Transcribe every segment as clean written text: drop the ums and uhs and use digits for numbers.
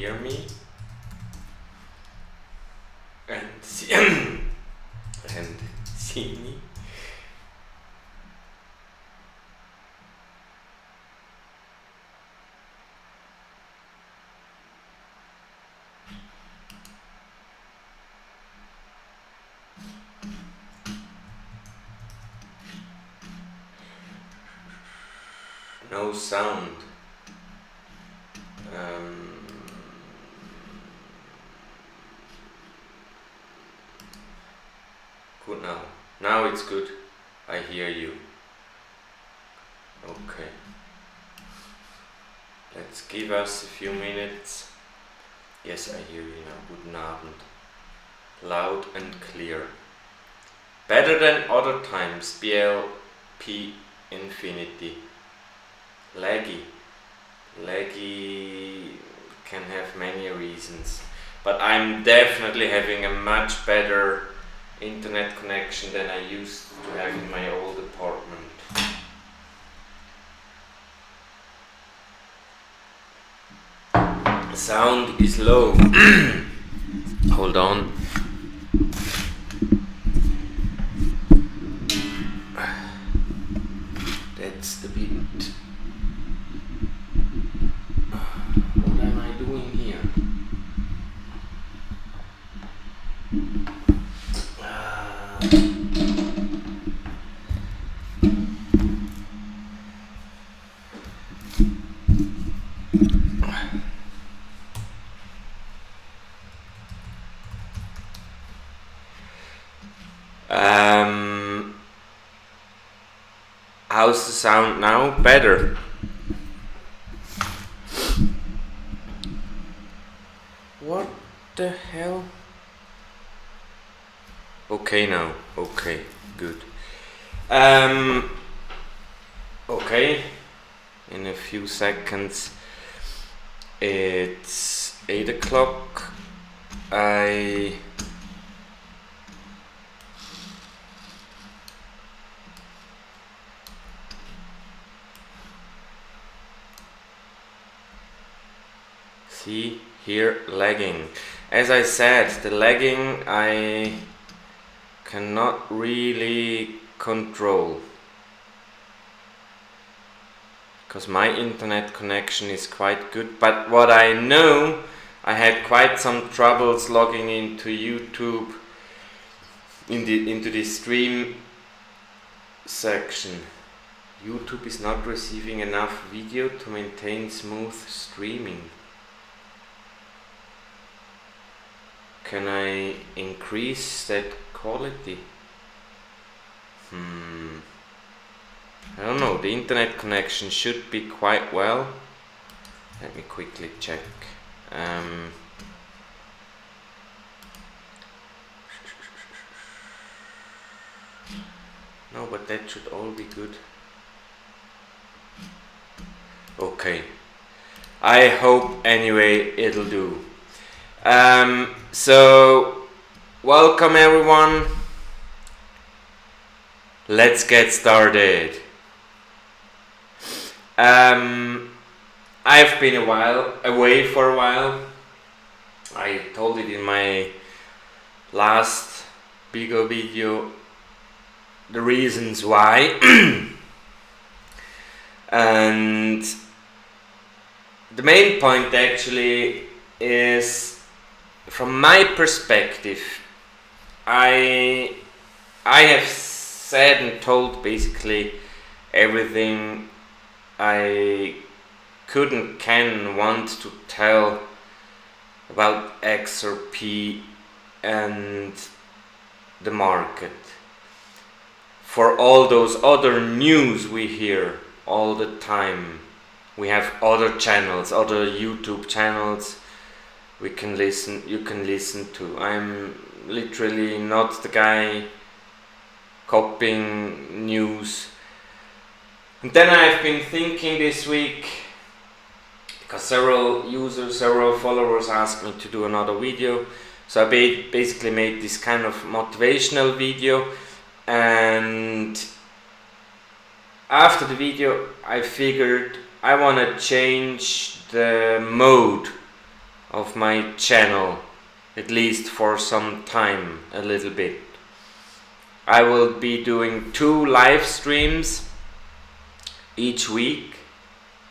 hear me and see, and see me? No sound. Good now. Now it's good. I hear you. Okay. Let's give us a few minutes. Yes, I hear you now. Guten Abend. Loud and clear. Better than other times. BLP Infinity. Laggy can have many reasons, but I'm definitely having a much better internet connection than I used to have in my old apartment. The sound is low. Hold on. That's the bit. What am I doing here? How's the sound now? Better. What the hell? Okay now. Okay, good. Okay. In a few seconds. It's 8 o'clock. See here, lagging. As I said, the lagging I cannot really control because my internet connection is quite good, but what I know, I had quite some troubles logging into YouTube into the stream section. YouTube is not receiving enough video to maintain smooth streaming. Can I increase that quality? I don't know, the internet connection should be quite well. Let me quickly check. No, but that should all be good. Okay. I hope anyway it'll do. So welcome everyone. Let's get started. I've been away for a while. I told it in my last bigger video the reasons why. And the main point actually is, from my perspective, I have said and told basically everything I can want to tell about XRP and the market. For all those other news we hear all the time, we have other channels, other YouTube channels you can listen to. I'm literally not the guy copying news. And then I've been thinking this week, because several followers asked me to do another video, so I basically made this kind of motivational video, and after the video I figured I want to change the mode of my channel, at least for some time, a little bit. I will be doing 2 live streams each week,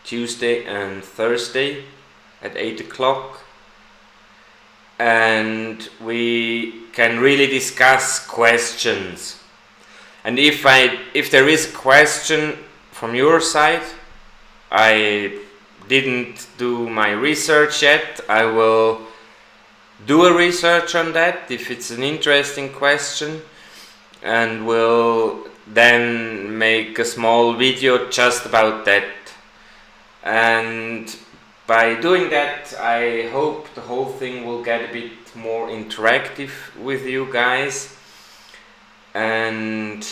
Tuesday and Thursday at 8 o'clock, and we can really discuss questions. And if there is a question from your side, I didn't do my research yet. I will do a research on that if it's an interesting question, and will then make a small video just about that. And by doing that, I hope the whole thing will get a bit more interactive with you guys and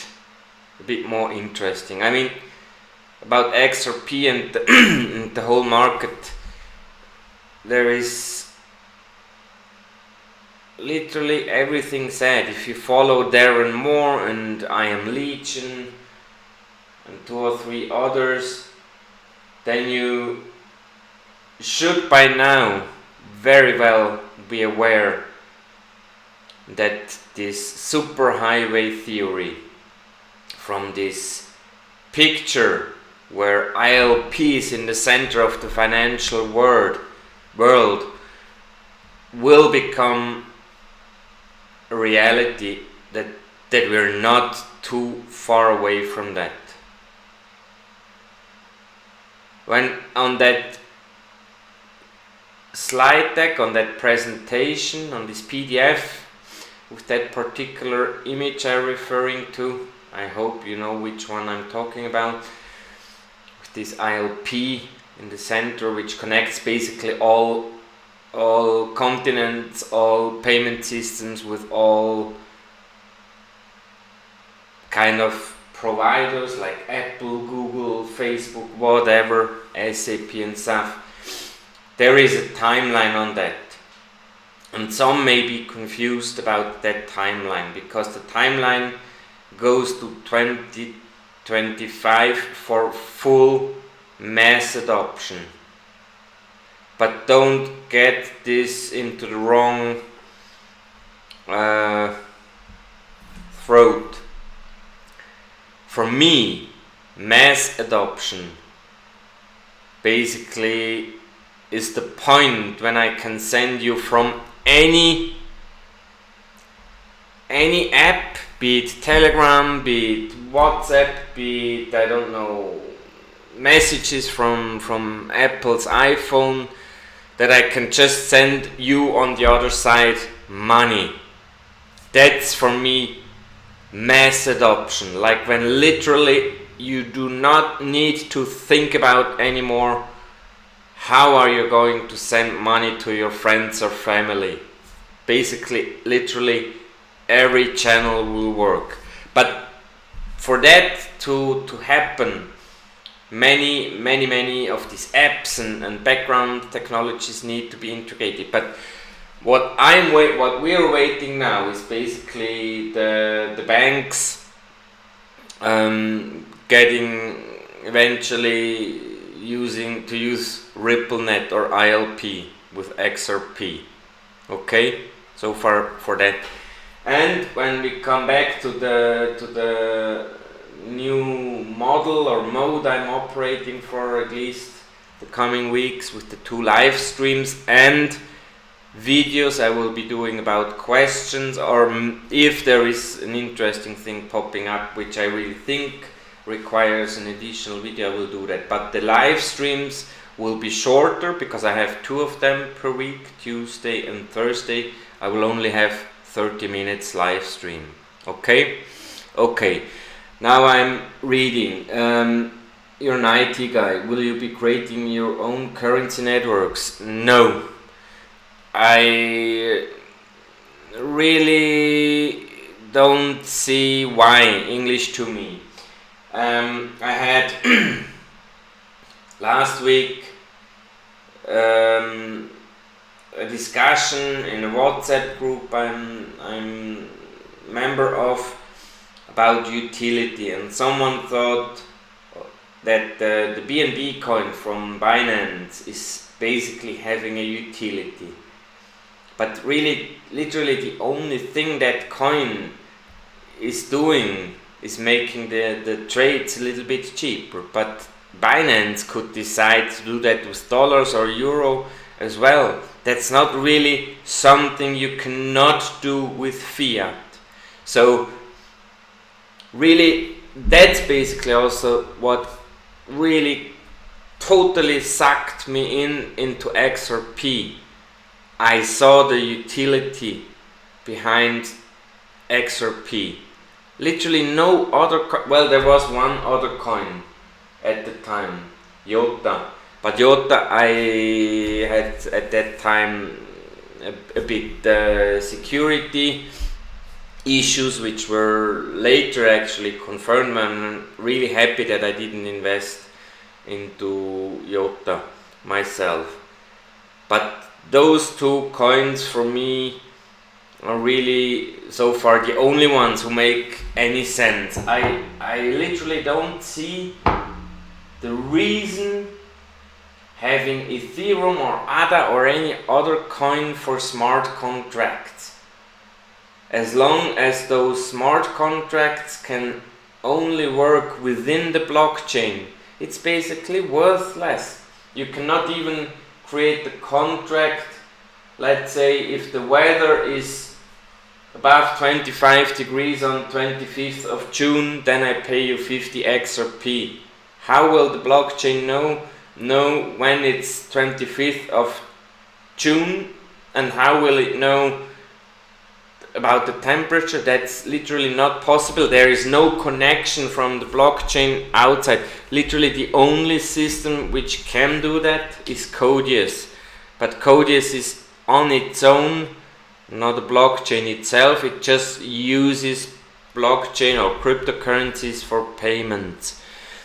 a bit more interesting. I mean, about XRP and the whole market, there is literally everything said. If you follow Darren Malone and I Am Legion and 2 or 3 others, then you should by now very well be aware that this superhighway theory, from this picture where ILP is in the center of the financial world, will become a reality, that we're not too far away from that. When on that slide deck, on that presentation, on this PDF with that particular image I'm referring to, I hope you know which one I'm talking about, with this ILP in the center, which connects basically all continents, all payment systems with all kind of providers like Apple, Google, Facebook, whatever, SAP and stuff. There is a timeline on that, and some may be confused about that timeline, because the timeline goes to 2025 for full mass adoption. But don't get this into the wrong throat. For me, mass adoption basically is the point when I can send you from any app, be it Telegram, be it WhatsApp, be it, I don't know, messages from Apple's iPhone, that I can just send you on the other side money. That's for me mass adoption, like when literally you do not need to think about anymore how are you going to send money to your friends or family. Basically, literally every channel will work. But for that to happen, many of these apps and background technologies need to be integrated. But what we're waiting now is basically the banks getting eventually to use RippleNet or ILP with XRP. Okay, so far for that. And when we come back to the new model or mode I'm operating for at least the coming weeks, with the 2 live streams and videos I will be doing about questions, or if there is an interesting thing popping up which I really think requires an additional video, I will do that. But the live streams will be shorter because I have 2 of them per week, Tuesday and Thursday. I will only have 30 minutes live stream. Okay? Now I'm reading. You're an IT guy. Will you be creating your own currency networks? No. I really don't see why. English to me. I had last week a discussion in a WhatsApp group I'm member of about utility, and someone thought that the BNB coin from Binance is basically having a utility. But really, literally the only thing that coin is doing is making the trades a little bit cheaper. But Binance could decide to do that with dollars or euro as well. That's not really something you cannot do with fiat. So really, that's basically also what really totally sucked me into XRP. I saw the utility behind XRP. Literally no other well, there was one other coin at the time, IOTA. But IOTA, I had at that time a bit security issues, which were later actually confirmed. I'm really happy that I didn't invest into IOTA myself. But those two coins for me are really so far the only ones who make any sense. I literally don't see the reason having Ethereum or ADA or any other coin for smart contracts. As long as those smart contracts can only work within the blockchain, it's basically worthless. You cannot even create the contract. Let's say if the weather is above 25 degrees on 25th of June, then I pay you 50 XRP. How will the blockchain know when it's 25th of June, and how will it know about the temperature? That's literally not possible. There is no connection from the blockchain outside. Literally the only system which can do that is Codius. But Codius is on its own, not a blockchain itself. It just uses blockchain or cryptocurrencies for payments.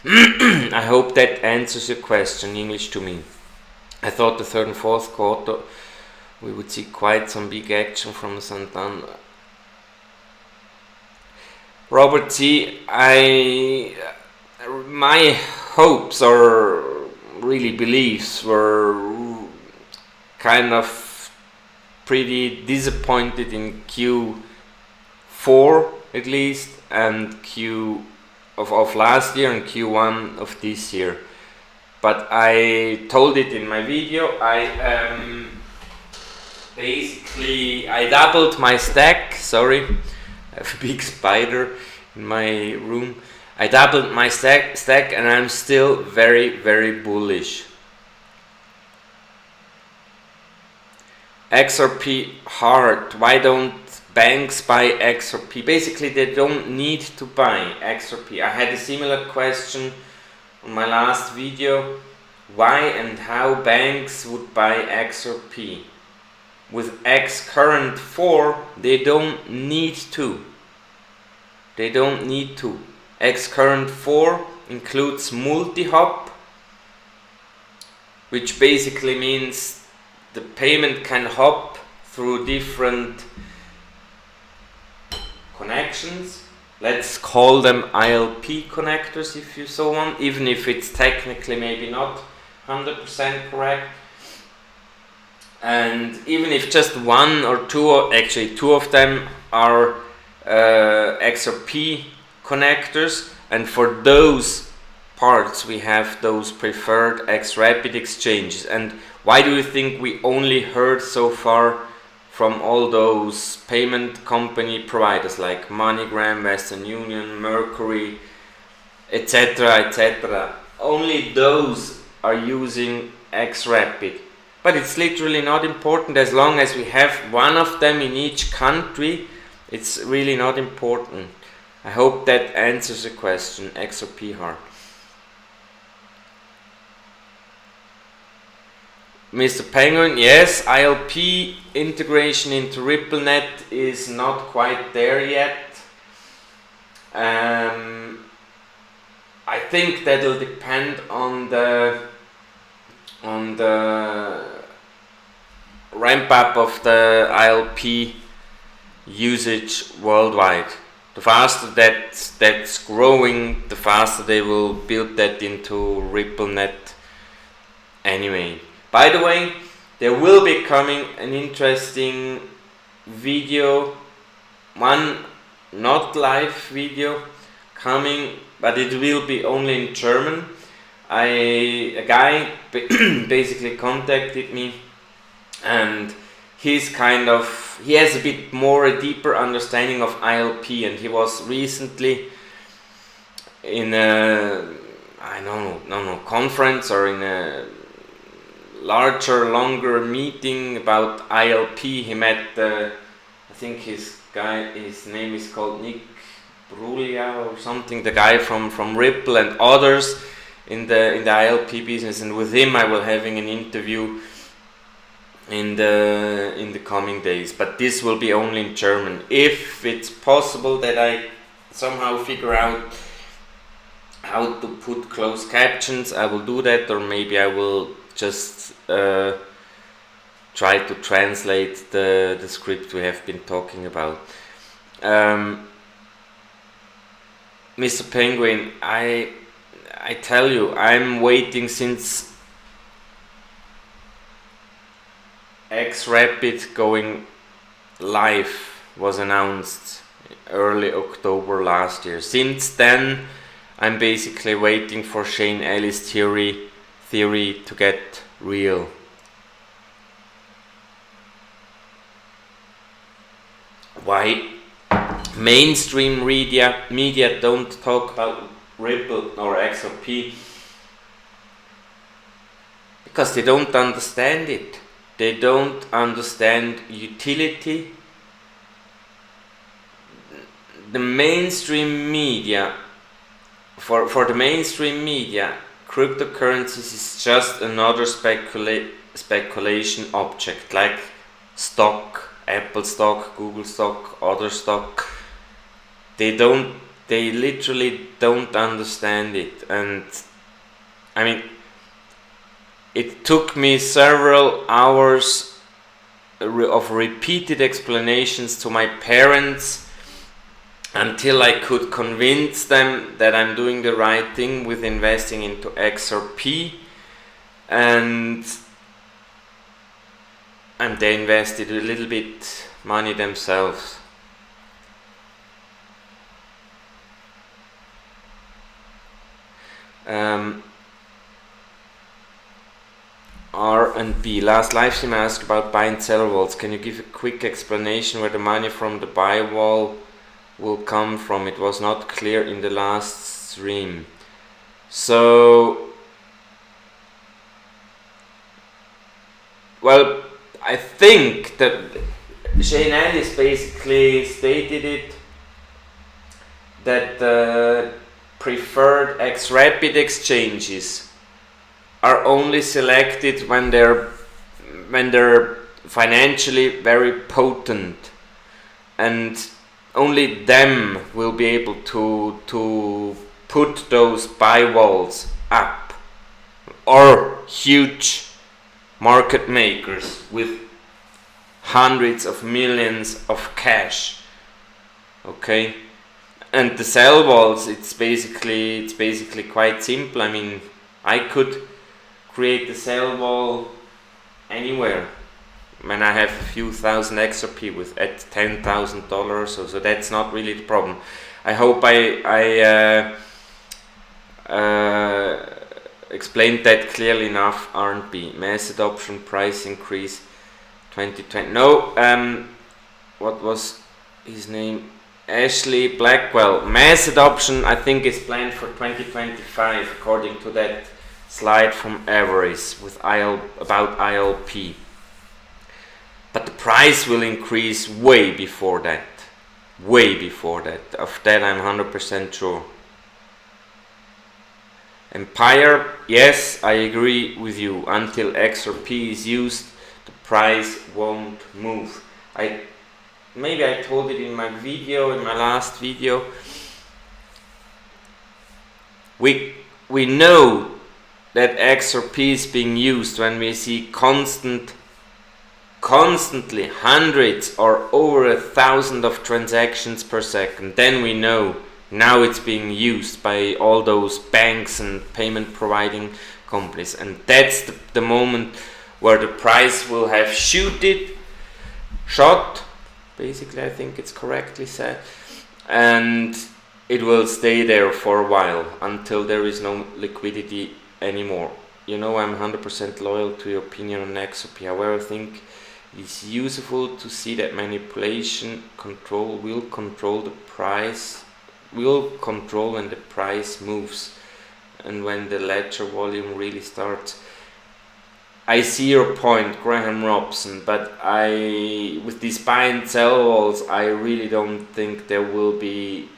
I hope that answers your question, English to me. I thought the third and fourth quarter we would see quite some big action from Santander. Robert C., my hopes or really beliefs were kind of pretty disappointed in Q4 at least, and Q of last year and Q1 of this year. But I told it in my video, I doubled my stack. Sorry, I have a big spider in my room. I doubled my stack and I'm still very, very bullish. XRP hard. Why don't banks buy XRP? Basically, they don't need to buy XRP. I had a similar question on my last video. Why and how banks would buy XRP? With X current 4, they don't need to. They don't need to. X current 4 includes multi-hop, which basically means the payment can hop through different connections. Let's call them ILP connectors if you so want, even if it's technically maybe not 100% correct. And even if just one or two, or actually two of them are XRP connectors, and for those parts we have those preferred XRapid exchanges. And why do you think we only heard so far from all those payment company providers like MoneyGram, Western Union, Mercury, etc., etc.? Only those are using XRapid. But it's literally not important. As long as we have one of them in each country, it's really not important. I hope that answers the question. XRP hard. Mr. Penguin, yes, ILP integration into RippleNet is not quite there yet. I think that'll depend on the ramp up of the ILP usage worldwide. The faster that's growing, the faster they will build that into RippleNet anyway. By the way, there will be coming an interesting video, one not live video coming, but it will be only in German. A guy basically contacted me, and he has a bit more, a deeper understanding of ILP, and he was recently in a conference or in a longer meeting about ILP. He met I think his name is called Nick Brulia or something, the guy from Ripple and others in the ILP business, and with him I will having an interview in the coming days, but this will be only in German. If it's possible that I somehow figure out how to put closed captions, I will do that, or maybe I will just try to translate the script we have been talking about. Mr. Penguin, I tell you, I'm waiting since XRP going live was announced early October last year. Since then, I'm basically waiting for Shane Ellis' theory to get real. Why mainstream media don't talk about Ripple or XRP? Because they don't understand it. They don't understand utility. The mainstream media, for the mainstream media, cryptocurrencies is just another speculation object, like stock, Apple stock, Google stock, other stock. They literally don't understand it. And I mean, it took me several hours of repeated explanations to my parents until I could convince them that I'm doing the right thing with investing into XRP, and they invested a little bit money themselves. R&B, last live stream I asked about buy and sell walls. Can you give a quick explanation where the money from the buy wall will come from? It was not clear in the last stream. So, well, I think that Shane Ellis basically stated it, that preferred XRP exchanges are only selected when they're financially very potent, and only them will be able to put those buy walls up, or huge market makers with hundreds of millions of cash. Okay, and the sell walls, it's basically quite simple. I mean, I could create the sell wall anywhere when I have a few thousand XRP with at $10,000, so that's not really the problem. I hope I explained that clearly enough. R&B, mass adoption, price increase 2020. No, what was his name? Ashley Blackwell. Mass adoption, I think, is planned for 2025 according to that slide from Everest with about ILP. But the price will increase way before that. Way before that. Of that I'm 100% sure. Empire, yes, I agree with you. Until XRP is used, the price won't move. Maybe I told it in my last video. We know that XRP is being used when we see constantly hundreds or over 1,000 of transactions per second. Then we know now it's being used by all those banks and payment providing companies, and that's the moment where the price will have shot, basically I think it's correctly said, and it will stay there for a while until there is no liquidity anymore. You know, I'm 100% loyal to your opinion on XRP. However, I think it's useful to see that manipulation control will control the price, will control when the price moves and when the ledger volume really starts. I see your point, Graham Robson, but with these buy and sell walls, I really don't think there will be.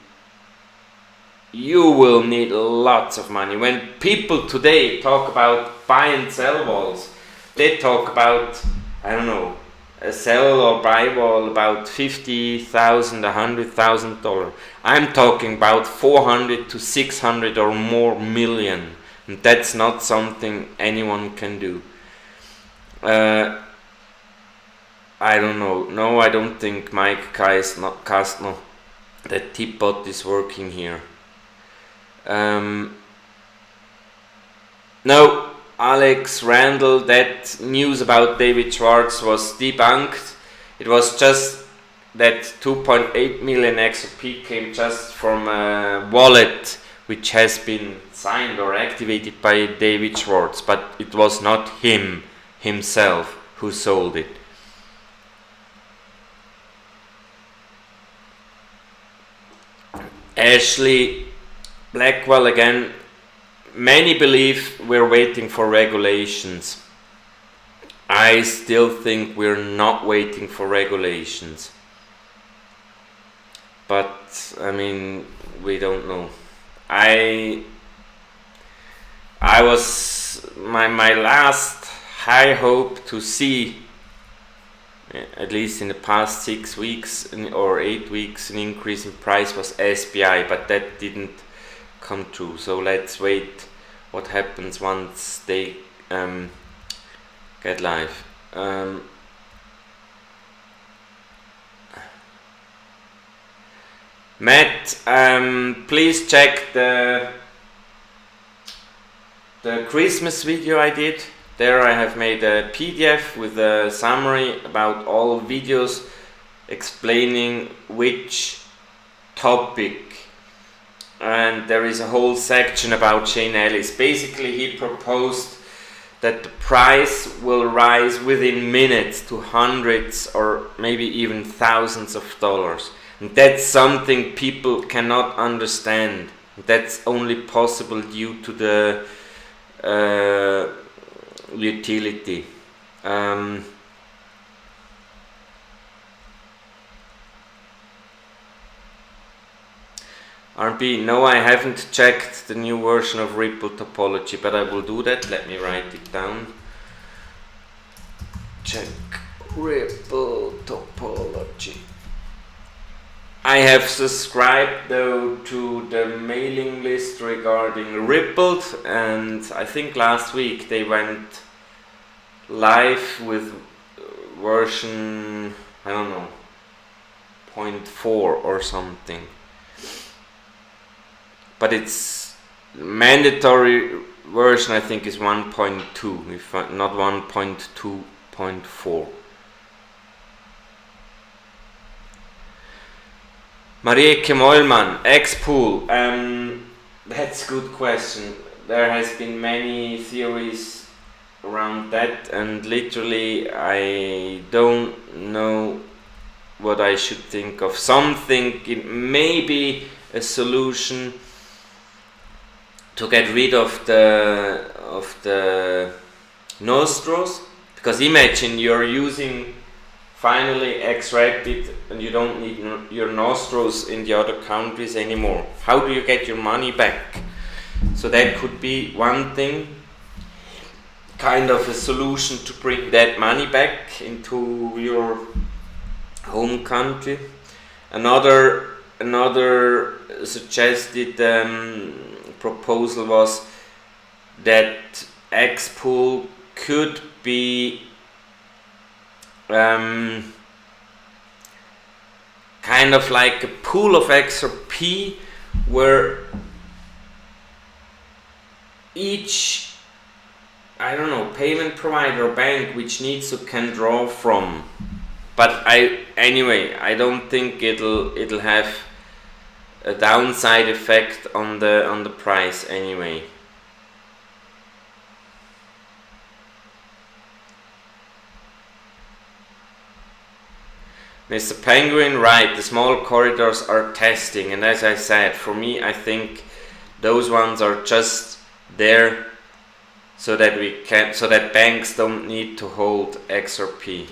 You will need lots of money. When people today talk about buy and sell walls, they talk about, I don't know, a sell or buy wall about $50,000, $100,000. I'm talking about 400 to 600 or more million, and that's not something anyone can do. I don't know. No, I don't think Mike Castno, that Teapot is working here. No, Alex Randall, that news about David Schwartz was debunked. It was just that 2.8 million XRP came just from a wallet which has been signed or activated by David Schwartz, but it was not himself who sold it. Ashley Blackwell again, many believe we're waiting for regulations. I still think we're not waiting for regulations. But, I mean, we don't know. I was, my last high hope to see, at least in the past 6 weeks or 8 weeks, an increase in price was SBI, but that didn't come true. So let's wait what happens once they get live. Matt, please check the Christmas video I did. There I have made a PDF with a summary about all videos explaining which topic, and there is a whole section about Shane Ellis. Basically, he proposed that the price will rise within minutes to hundreds or maybe even thousands of dollars. And that's something people cannot understand. That's only possible due to the utility. RB, no, I haven't checked the new version of Ripple topology, but I will do that. Let me write it down. Check Ripple topology. I have subscribed though to the mailing list regarding Ripple, and I think last week they went live with version, I don't know, 0.4 or something. But its mandatory version I think is 1.2, if not 1.2.4. Marieke Mollmann, Expo, that's a good question. There has been many theories around that, and literally I don't know what I should think of. Some think it may be a solution to get rid of the nostros, because imagine you're using finally XRP and you don't need your nostros in the other countries anymore. How do you get your money back? So that could be one thing, kind of a solution to bring that money back into your home country. Another suggested proposal was that Expo could be kind of like a pool of XRP where each I don't know, payment provider or bank which needs to can draw from. But anyway, I don't think it'll have a downside effect on the price anyway. Mr. Penguin, right, the small corridors are testing, and as I said, for me I think those ones are just there so that banks don't need to hold XRP.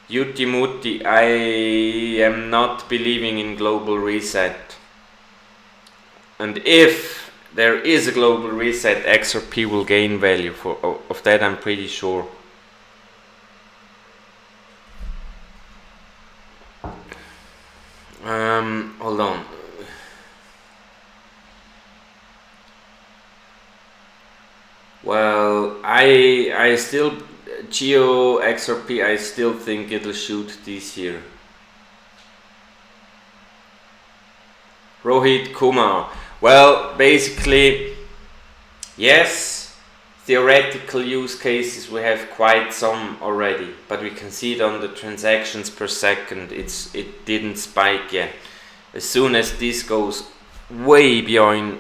Yuti Muti, I am not believing in global reset. And if there is a global reset, XRP will gain value. Of that I'm pretty sure. Hold on. Well, I still Geo XRP, I still think it'll shoot this year. Rohit Kumar. Well, basically, yes, theoretical use cases we have quite some already, but we can see it on the transactions per second. It didn't spike yet. As soon as this goes way beyond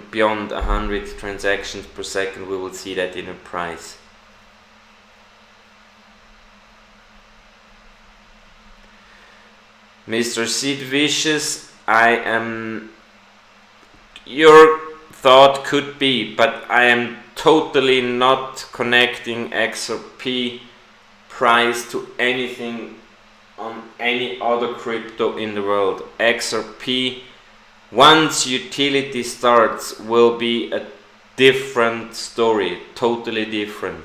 100 transactions per second, we will see that in a price. Mr. Sid Vicious, your thought could be, but I am totally not connecting XRP price to anything on any other crypto in the world. XRP, once utility starts, will be a different story, totally different.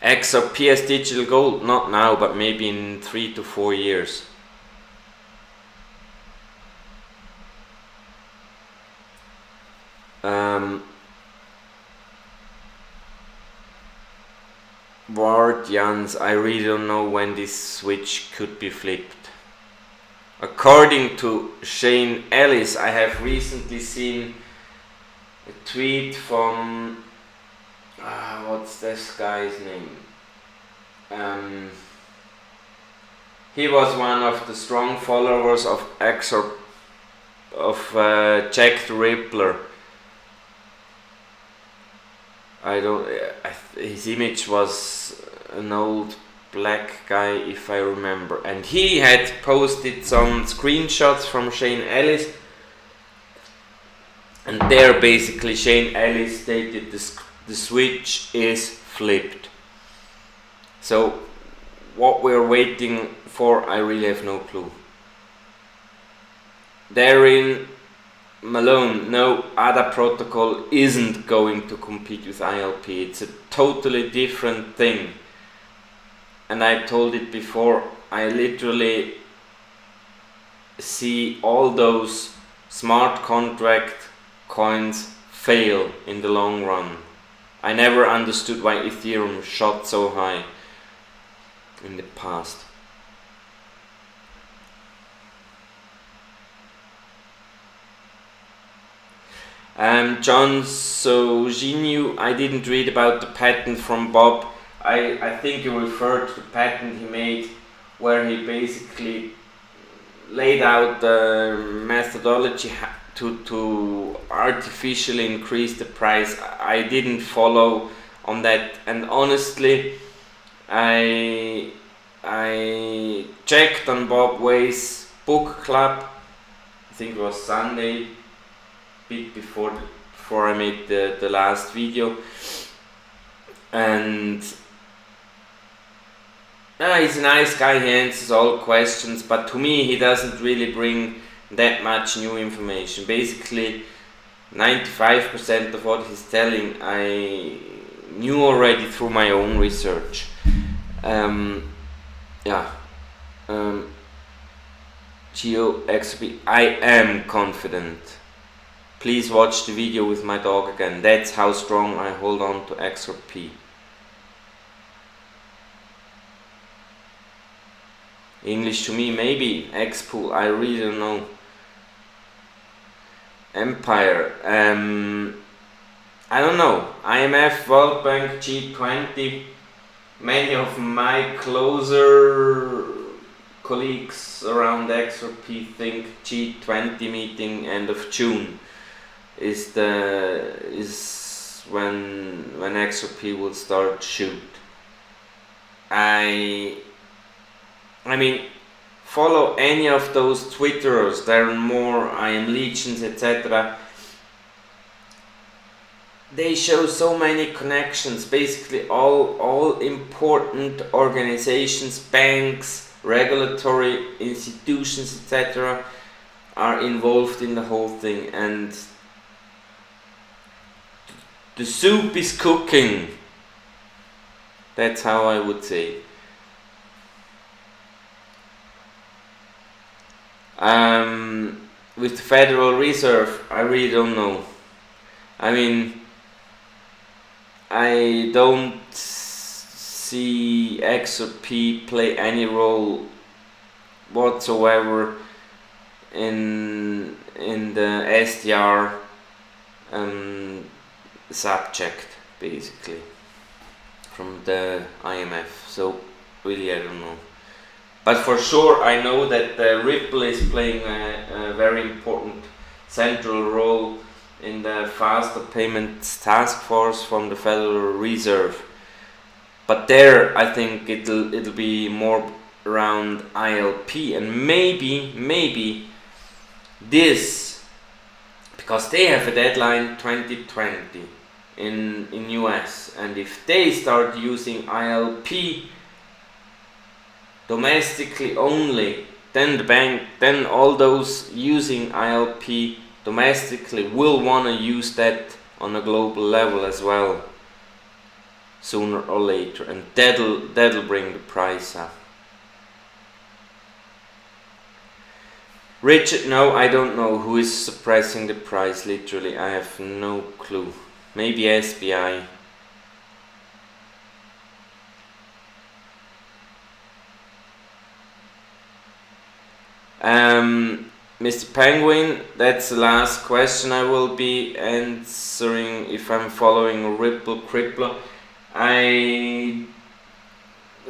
XRP as digital gold, not now, but maybe in 3 to 4 years. Ward Jans, I really don't know when this switch could be flipped. According to Shane Ellis, I have recently seen a tweet from what's this guy's name? He was one of the strong followers of Jack the Riddler. His image was an old black guy, if I remember, and he had posted some screenshots from Shane Ellis, and there basically Shane Ellis stated the switch is flipped. So what we're waiting for, I really have no clue. Darren Malone, no, ADA protocol isn't going to compete with ILP. It's a totally different thing. And I told it before, I literally see all those smart contract coins fail in the long run. I never understood why Ethereum shot so high in the past. John Sojinu, I didn't read about the patent from Bob. I think you referred to the patent he made where he basically laid out the methodology to artificially increase the price. I didn't follow on that, and honestly I checked on Bob Way's book club. I think it was Sunday, bit before I made the last video, and he's a nice guy, he answers all questions, but to me he doesn't really bring that much new information. Basically 95% of what he's telling I knew already through my own research. Geo XRP, I am confident. Please watch the video with my dog again. That's how strong I hold on to XRP. English to me, maybe. Expo, I really don't know. Empire. I don't know, IMF, World Bank, G20, many of my closer colleagues around XRP think G20 meeting end of June is when XRP will start shoot. I mean, follow any of those Twitterers, Darren Moore, I Am Legions, etc. They show so many connections. Basically, all important organizations, banks, regulatory institutions, etc. are involved in the whole thing, and the soup is cooking. That's how I would say. With the Federal Reserve, I really don't know. I mean, I don't see XRP play any role whatsoever in the SDR subject, basically, from the IMF. So really, I don't know. But for sure, I know that Ripple is playing a very important central role in the faster payments task force from the Federal Reserve. But there, I think it'll be more around ILP, and maybe this, because they have a deadline 2020 in US, and if they start using ILP domestically only, then all those using ILP domestically will want to use that on a global level as well, sooner or later, and that'll bring the price up. Richard, no, I don't know who is suppressing the price. Literally, I have no clue. Maybe SBI. Mr. Penguin, that's the last question I will be answering. If I'm following Ripple Crippler, I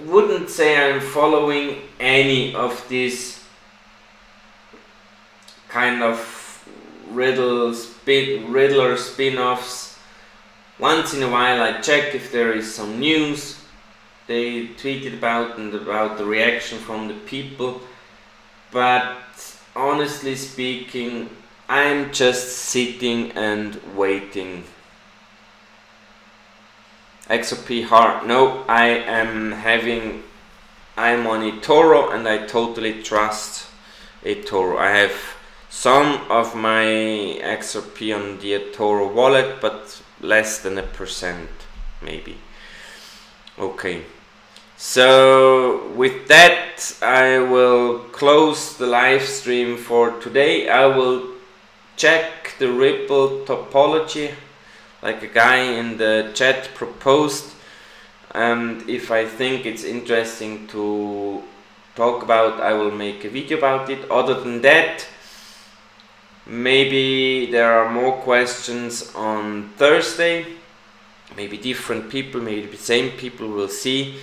wouldn't say I'm following any of these kind of Riddler spin-offs. Once in a while I check if there is some news they tweeted about and about the reaction from the people, but honestly speaking, I'm just sitting and waiting. XRP hard. No, I'm on eToro, and I totally trust eToro. I have some of my XRP on the eToro wallet, but less than 1% maybe. Okay. So with that, I will close the live stream for today. I will check the Ripple topology, like a guy in the chat proposed, and if I think it's interesting to talk about, I will make a video about it. Other than that, maybe there are more questions on Thursday, maybe different people, maybe the same people, will see.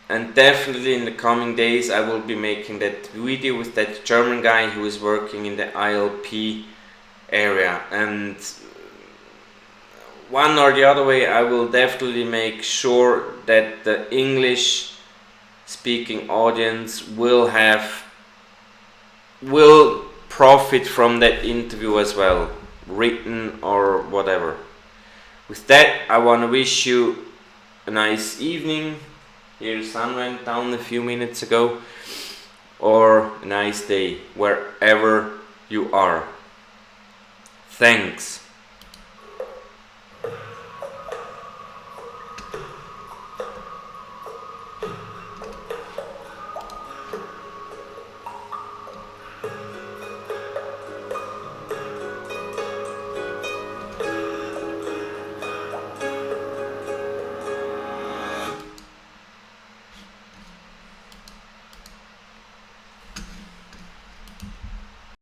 And definitely in the coming days I will be making that video with that German guy who is working in the ILP area, and one or the other way I will definitely make sure that the English speaking audience will profit from that interview as well, written or whatever. With that, I want to wish you a nice evening. Here the sun went down a few minutes ago, or a nice day wherever you are. Thanks.